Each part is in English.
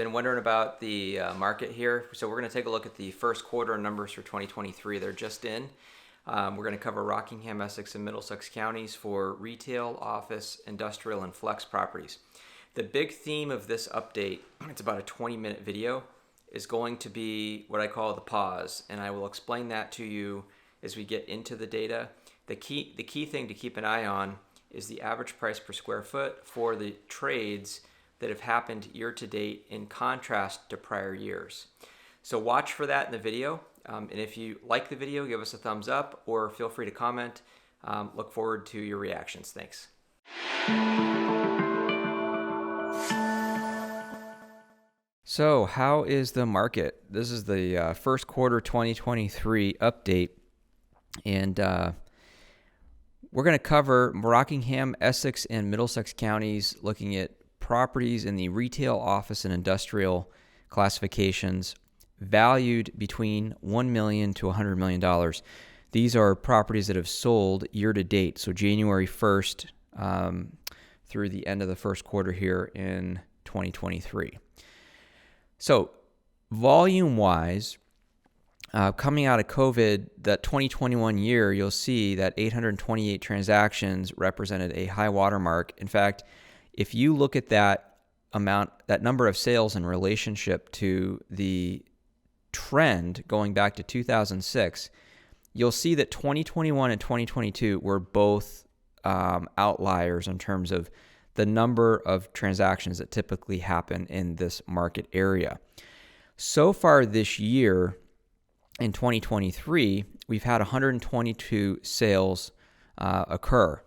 been wondering about the market here. So we're going to take a look at the first quarter numbers for 2023. They're just in. We're going to cover Rockingham, Essex, and Middlesex counties for retail, office, industrial, and flex properties. The big theme of this update, it's about a 20-minute video, is going to be what I call the pause, and I will explain that to you as we get into the data. The key thing to keep an eye on is the average price per square foot for the trades that have happened year to date in contrast to prior years. So watch for that in the video. And if you like the video, give us a thumbs up or feel free to comment. Look forward to your reactions. Thanks. So how is the market? This is the first quarter 2023 update. And we're going to cover Rockingham, Essex, and Middlesex counties, looking at properties in the retail, office, and industrial classifications valued between $1 million to $100 million. These are properties that have sold year to date, so January 1st through the end of the first quarter here in 2023. So volume-wise, coming out of COVID, that 2021 year, you'll see that 828 transactions represented a high watermark. In fact, if you look at that number of sales in relationship to the trend going back to 2006, you'll see that 2021 and 2022 were both outliers in terms of the number of transactions that typically happen in this market area. So far this year, in 2023, we've had 122 sales occur.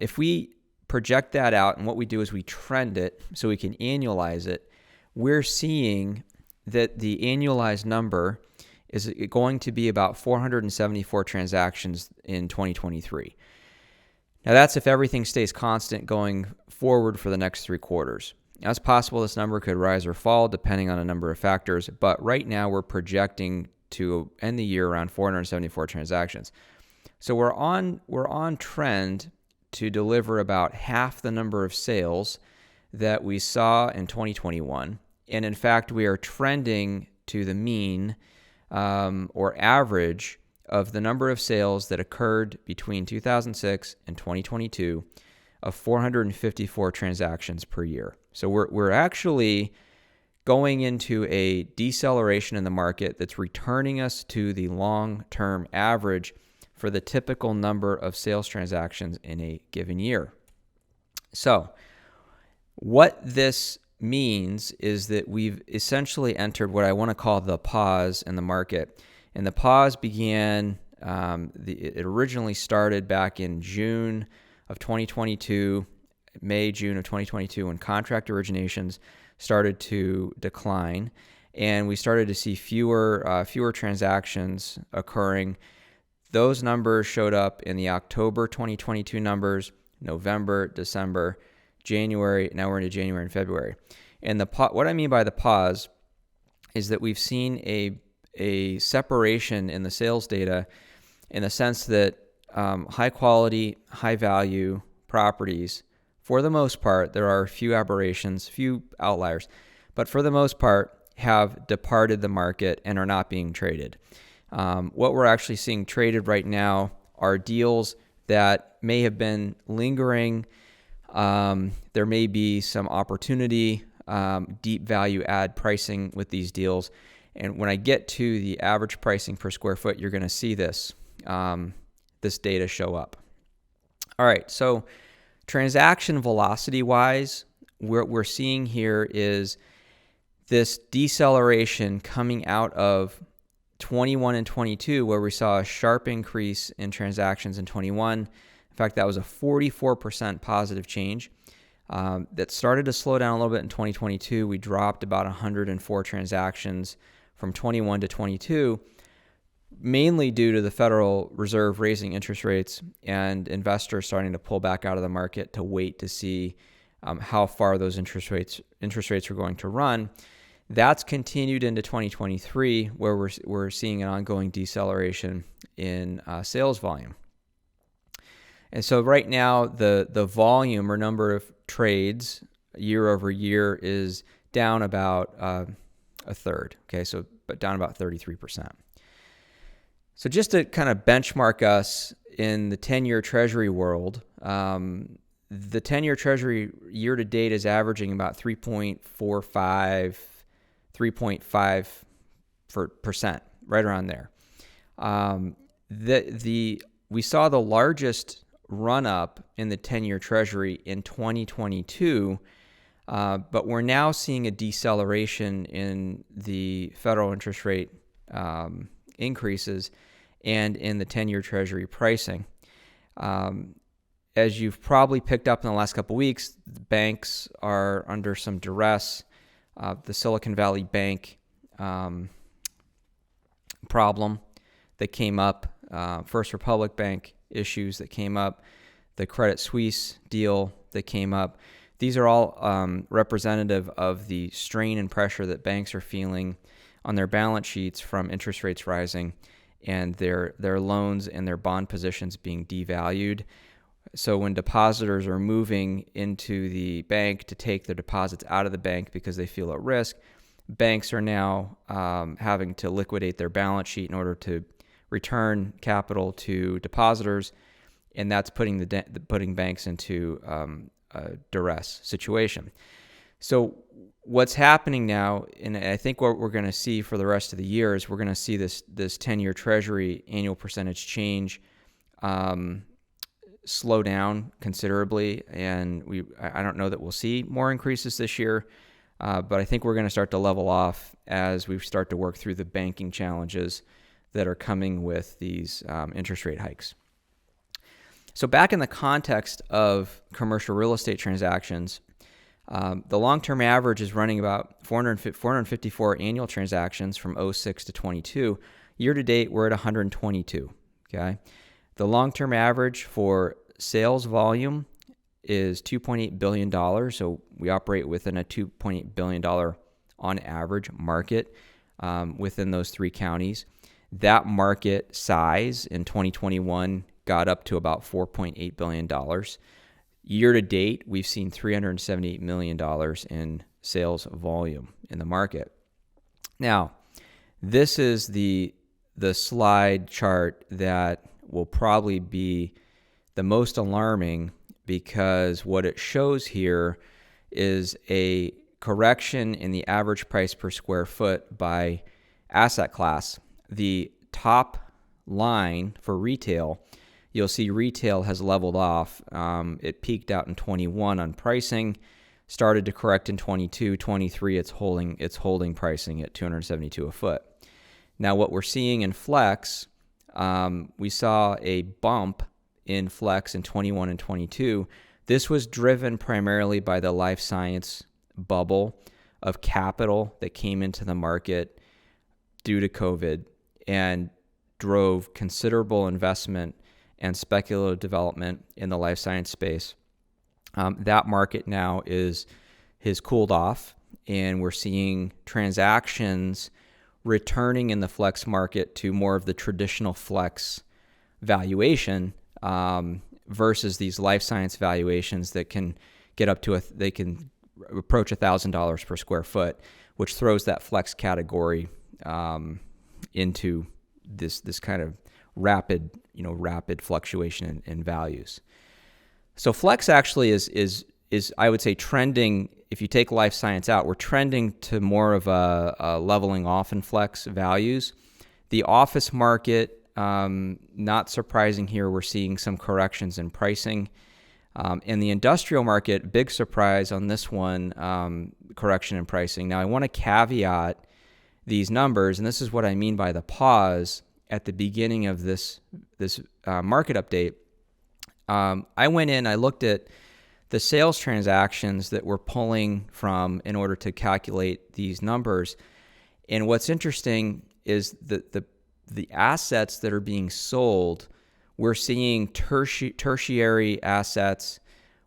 If we project that out, and what we do is we trend it so we can annualize it, we're seeing that the annualized number is going to be about 474 transactions in 2023. Now that's if everything stays constant going forward for the next 3 quarters. Now, it's possible this number could rise or fall depending on a number of factors, but right now we're projecting to end the year around 474 transactions. So we're on trend to deliver about half the number of sales that we saw in 2021. And in fact, we are trending to the mean or average of the number of sales that occurred between 2006 and 2022 of 454 transactions per year. So we're actually going into a deceleration in the market that's returning us to the long-term average for the typical number of sales transactions in a given year. So what this means is that we've essentially entered what I want to call the pause in the market. And the pause began, it originally started back in June of 2022, June of 2022, when contract originations started to decline, and we started to see fewer transactions occurring. Those numbers showed up in the October 2022 numbers, November, December, January. Now we're into January and February. And what I mean by the pause is that we've seen a separation in the sales data in the sense that high quality, high value properties, for the most part, there are a few aberrations, few outliers, but for the most part have departed the market and are not being traded. What we're actually seeing traded right now are deals that may have been lingering. There may be some opportunity, deep value add pricing with these deals. And when I get to the average pricing per square foot, you're going to see this data show up. All right, so transaction velocity wise, what we're seeing here is this deceleration coming out of 21 and 22, where we saw a sharp increase in transactions in 21. In fact, that was a 44% positive change. That started to slow down a little bit in 2022. We dropped about 104 transactions from 21 to 22, mainly due to the Federal Reserve raising interest rates and investors starting to pull back out of the market to wait to see how far those interest rates are going to run. That's continued into 2023, where we're seeing an ongoing deceleration in sales volume. And so right now, the volume or number of trades year over year is down about a third. Okay, so but down about 33%. So just to kind of benchmark us in the 10-year Treasury world, the 10-year Treasury year to date is averaging about 3.45, 3.5%, right around there. We saw the largest run up in the 10-year Treasury in 2022, but we're now seeing a deceleration in the federal interest rate increases and in the 10-year Treasury pricing. As you've probably picked up in the last couple of weeks, the banks are under some duress. The Silicon Valley Bank problem that came up, First Republic Bank issues that came up, the Credit Suisse deal that came up. These are all representative of the strain and pressure that banks are feeling on their balance sheets from interest rates rising and their loans and their bond positions being devalued. So when depositors are moving into the bank to take their deposits out of the bank because they feel at risk, banks are now having to liquidate their balance sheet in order to return capital to depositors, and that's putting banks into a duress situation. So what's happening now, and I think what we're going to see for the rest of the year is we're going to see this 10-year Treasury annual percentage change slow down considerably, and I don't know that we'll see more increases this year, but I think we're going to start to level off as we start to work through the banking challenges that are coming with these interest rate hikes. So back in the context of commercial real estate transactions, the long-term average is running about 454 annual transactions from 06 to 22. Year to date, we're at 122. Okay. The long-term average for sales volume is $2.8 billion. So we operate within a $2.8 billion on average market within those three counties. That market size in 2021 got up to about $4.8 billion. Year to date, we've seen $378 million in sales volume in the market. Now, this is the slide chart that will probably be the most alarming, because what it shows here is a correction in the average price per square foot by asset class. The top line for retail, you'll see retail has leveled off. It peaked out in 21 on pricing, started to correct in 22, 23. It's holding pricing at $272 a foot. Now, what we're seeing in flex, we saw a bump in flex in 21 and 22. This was driven primarily by the life science bubble of capital that came into the market due to COVID and drove considerable investment and speculative development in the life science space. That market now has cooled off, and we're seeing transactions returning in the flex market to more of the traditional flex valuation versus these life science valuations that can get up to they can approach $1,000 per square foot, which throws that flex category into this kind of rapid fluctuation in values. So flex actually is I would say trending. If you take life science out, we're trending to more of a leveling off in flex values. The office market, not surprising here, we're seeing some corrections in pricing. In the industrial market, big surprise on this one, correction in pricing. Now, I want to caveat these numbers, and this is what I mean by the pause at the beginning of this market update. I went in, I looked at the sales transactions that we're pulling from in order to calculate these numbers. And what's interesting is that the assets that are being sold, we're seeing tertiary assets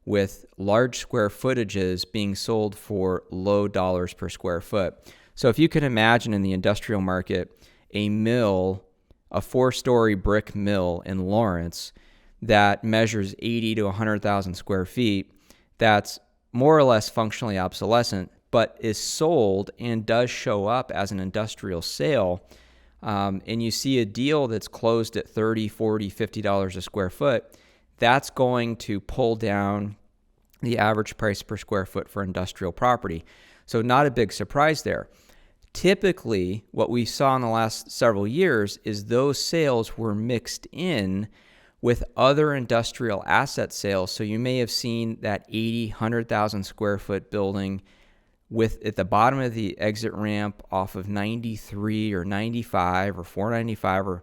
with large square footages being sold for low dollars per square foot. So if you can imagine in the industrial market, a mill, a 4-story brick mill in Lawrence that measures 80 to 100,000 square feet, that's more or less functionally obsolescent, but is sold and does show up as an industrial sale, and you see a deal that's closed at $30, $40, $50 a square foot, that's going to pull down the average price per square foot for industrial property. So not a big surprise there. Typically, what we saw in the last several years is those sales were mixed in with other industrial asset sales. So you may have seen that 80, 100,000 square foot building with at the bottom of the exit ramp off of 93 or 95 or 495, or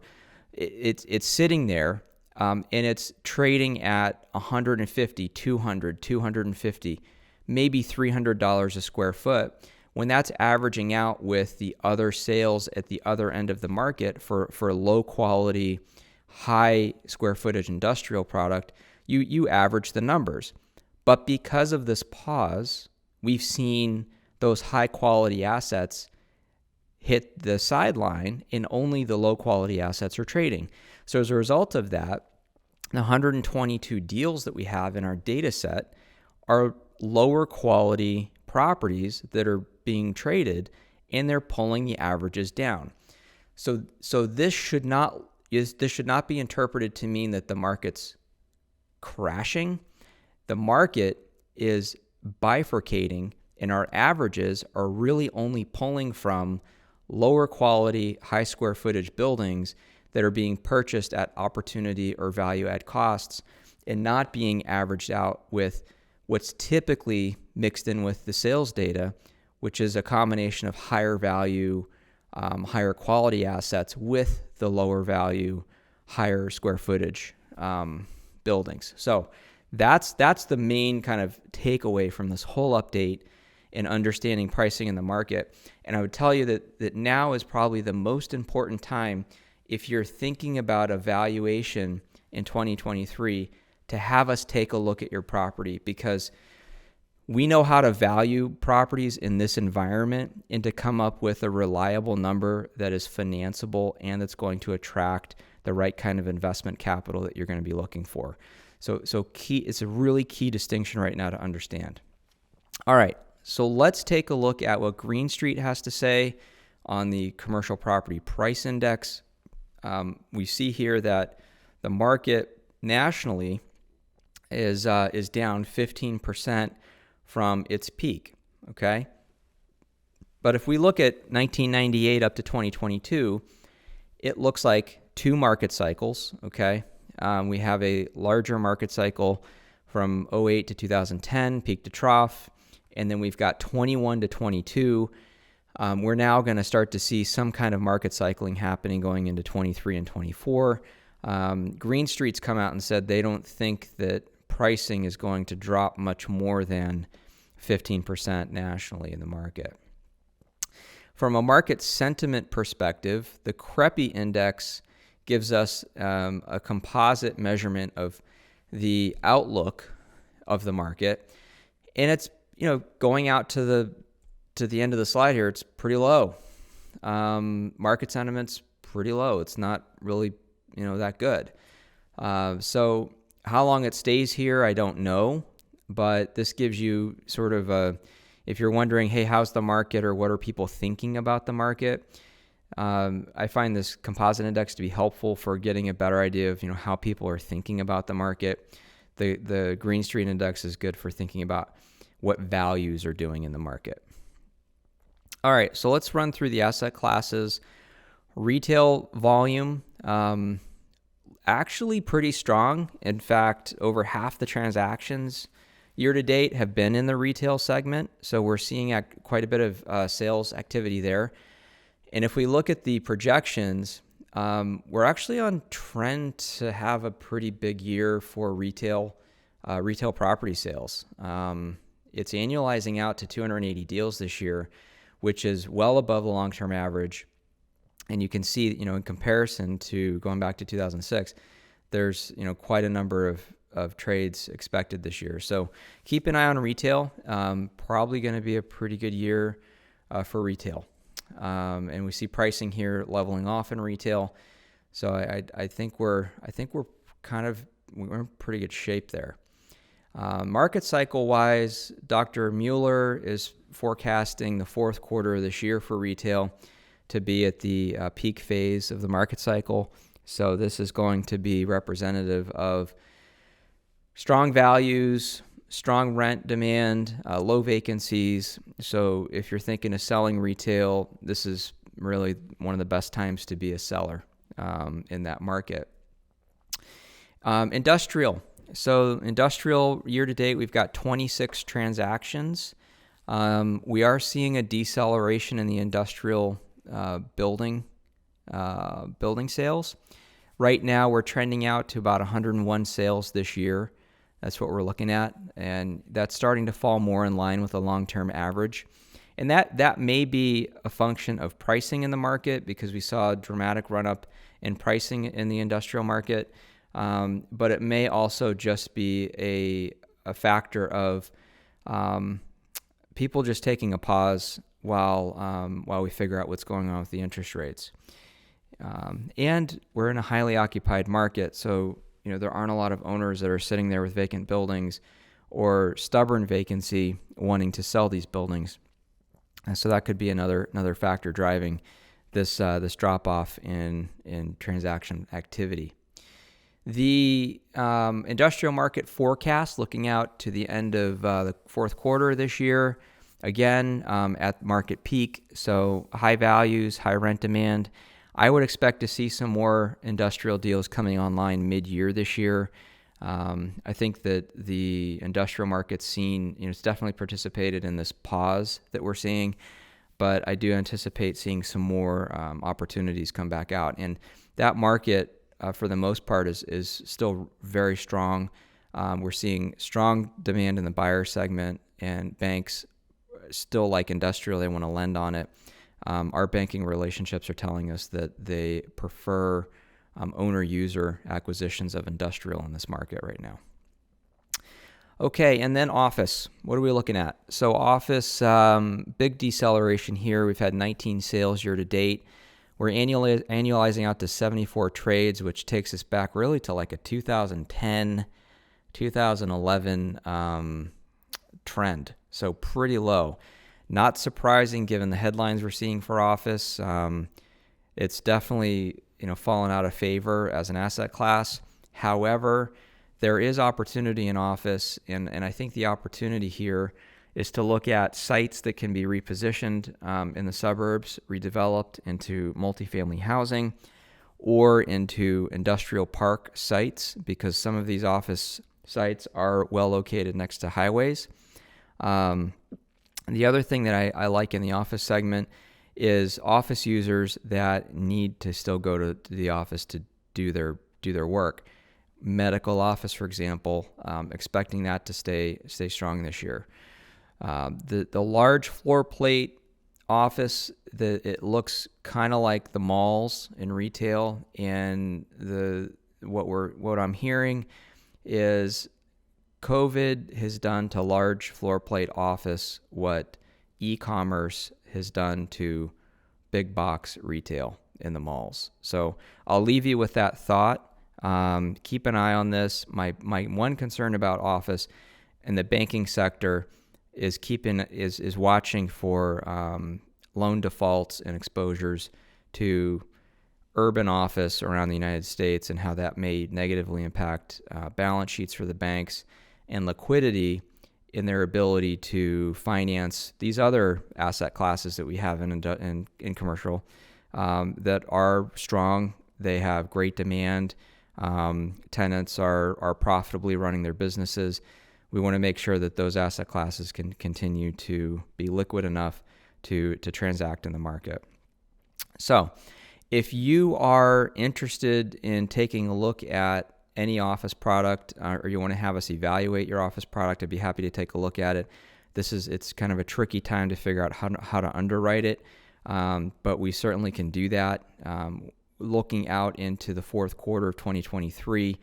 it's sitting there, and it's trading at 150, 200, 250, maybe $300 a square foot. When that's averaging out with the other sales at the other end of the market for low quality, high square footage industrial product, you average the numbers. But because of this pause, we've seen those high quality assets hit the sideline and only the low quality assets are trading. So as a result of that, the 122 deals that we have in our data set are lower quality properties that are being traded, and they're pulling the averages down. So this should not be interpreted to mean that the market's crashing. The market is bifurcating, and our averages are really only pulling from lower quality, high square footage buildings that are being purchased at opportunity or value add costs and not being averaged out with what's typically mixed in with the sales data, which is a combination of higher value, higher quality assets with the lower value, higher square footage buildings. So that's the main kind of takeaway from this whole update in understanding pricing in the market. And I would tell you that now is probably the most important time if you're thinking about a valuation in 2023 to have us take a look at your property, because we know how to value properties in this environment and to come up with a reliable number that is financeable and that's going to attract the right kind of investment capital that you're going to be looking for. So key, it's a really key distinction right now to understand. All right, so let's take a look at what Green Street has to say on the commercial property price index. We see here that the market nationally is down 15% from its peak, okay? But if we look at 1998 up to 2022, it looks like two market cycles, okay? We have a larger market cycle from 08 to 2010, peak to trough, and then we've got 21 to 22. We're now going to start to see some kind of market cycling happening going into 23 and 24. Green Street's come out and said they don't think that pricing is going to drop much more than 15% nationally in the market. From a market sentiment perspective, the CREPI index gives us a composite measurement of the outlook of the market, and it's going out to the end of the slide here. It's pretty low. Market sentiment's pretty low. It's not really that good. So how long it stays here, I don't know, but this gives you sort of if you're wondering, hey, how's the market, or what are people thinking about the market? I find this composite index to be helpful for getting a better idea of how people are thinking about the market. The Green Street index is good for thinking about what values are doing in the market. All right, so let's run through the asset classes. Retail volume, actually pretty strong. In fact, over half the transactions year to date have been in the retail segment. So we're seeing quite a bit of sales activity there. And if we look at the projections, we're actually on trend to have a pretty big year for retail property sales. It's annualizing out to 280 deals this year, which is well above the long-term average. And you can see, in comparison to going back to 2006, there's, quite a number of trades expected this year. So keep an eye on retail. Probably going to be a pretty good year for retail. And we see pricing here leveling off in retail. So I think we're in pretty good shape there. Market cycle wise, Dr. Mueller is forecasting the fourth quarter of this year for retail to be at the peak phase of the market cycle. So this is going to be representative of strong values, strong rent demand, low vacancies. So if you're thinking of selling retail, this is really one of the best times to be a seller in that market. Industrial. So industrial year to date, we've got 26 transactions. We are seeing a deceleration in the industrial building sales. Right now, we're trending out to about 101 sales this year. That's what we're looking at, and that's starting to fall more in line with the long-term average. And that may be a function of pricing in the market, because we saw a dramatic run-up in pricing in the industrial market. But it may also just be a factor of people just taking a pause while we figure out what's going on with the interest rates. And we're in a highly occupied market, so there aren't a lot of owners that are sitting there with vacant buildings or stubborn vacancy wanting to sell these buildings. And so that could be another factor driving this drop off in transaction activity. The industrial market forecast, looking out to the end of the fourth quarter this year, again at market peak, so high values, high rent demand. I would expect to see some more industrial deals coming online mid-year this year. I think that the industrial market's seen, it's definitely participated in this pause that we're seeing, but I do anticipate seeing some more opportunities come back out. And that market, for the most part, is still very strong. We're seeing strong demand in the buyer segment, and banks still like industrial. They want to lend on it. Our banking relationships are telling us that they prefer owner-user acquisitions of industrial in this market right now. Okay, and then office. What are we looking at? So office, big deceleration here. We've had 19 sales year to date. We're annualizing out to 74 trades, which takes us back really to like a 2010, 2011 trend. So pretty low. Not surprising given the headlines we're seeing for office. It's definitely fallen out of favor as an asset class. However, there is opportunity in office, and I think the opportunity here is to look at sites that can be repositioned in the suburbs, redeveloped into multifamily housing or into industrial park sites, because some of these office sites are well located next to highways. The other thing that I like in the office segment is office users that need to still go to the office to do their work. Medical office, for example, expecting that to stay strong this year. The large floor plate office, it looks kind of like the malls in retail, and what I'm hearing is COVID has done to large floor plate office what e-commerce has done to big box retail in the malls. So I'll leave you with that thought. Keep an eye on this. My one concern about office and the banking sector is watching for loan defaults and exposures to urban office around the United States, and how that may negatively impact balance sheets for the banks and liquidity in their ability to finance these other asset classes that we have in commercial that are strong. They have great demand. Tenants are profitably running their businesses. We want to make sure that those asset classes can continue to be liquid enough to transact in the market. So if you are interested in taking a look at any office product, or you want to have us evaluate your office product, I'd be happy to take a look at it. It's kind of a tricky time to figure out how to underwrite it, but we certainly can do that. Looking out into the fourth quarter of 2023,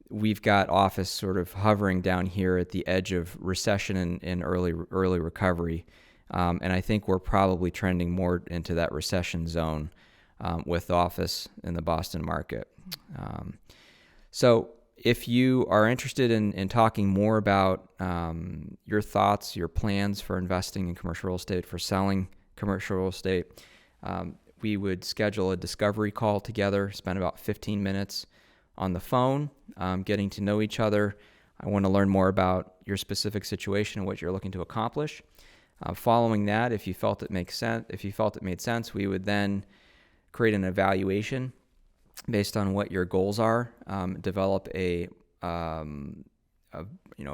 we've got office sort of hovering down here at the edge of recession and early recovery, and I think we're probably trending more into that recession zone with office in the Boston market. So if you are interested in talking more about your thoughts, your plans for investing in commercial real estate, for selling commercial real estate, we would schedule a discovery call together, spend about 15 minutes on the phone, getting to know each other. I want to learn more about your specific situation and what you're looking to accomplish. Following that, if you felt it made sense, we would then create an evaluation based on what your goals are, develop a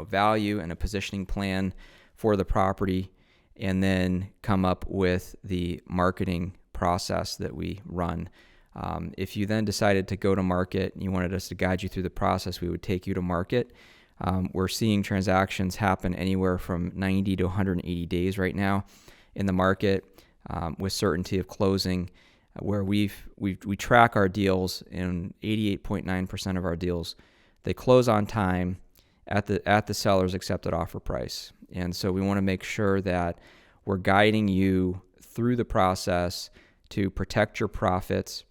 value and a positioning plan for the property, and then come up with the marketing process that we run. If you then decided to go to market and you wanted us to guide you through the process, we would take you to market. We're seeing transactions happen anywhere from 90 to 180 days right now in the market, with certainty of closing, where we track our deals, and 88.9% of our deals, they close on time at the seller's accepted offer price. And so we want to make sure that we're guiding you through the process to protect your profits,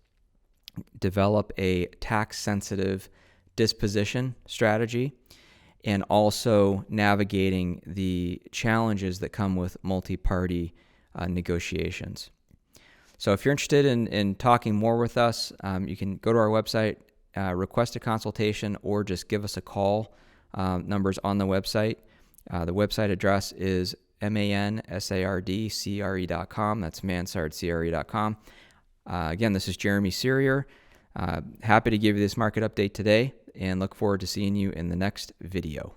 develop a tax-sensitive disposition strategy, and also navigating the challenges that come with multi-party negotiations. So if you're interested in talking more with us, you can go to our website, request a consultation, or just give us a call. Numbers on the website. The website address is mansardcre.com. That's mansardcre.com. Again, this is Jeremy Serrier. Happy to give you this market update today, and look forward to seeing you in the next video.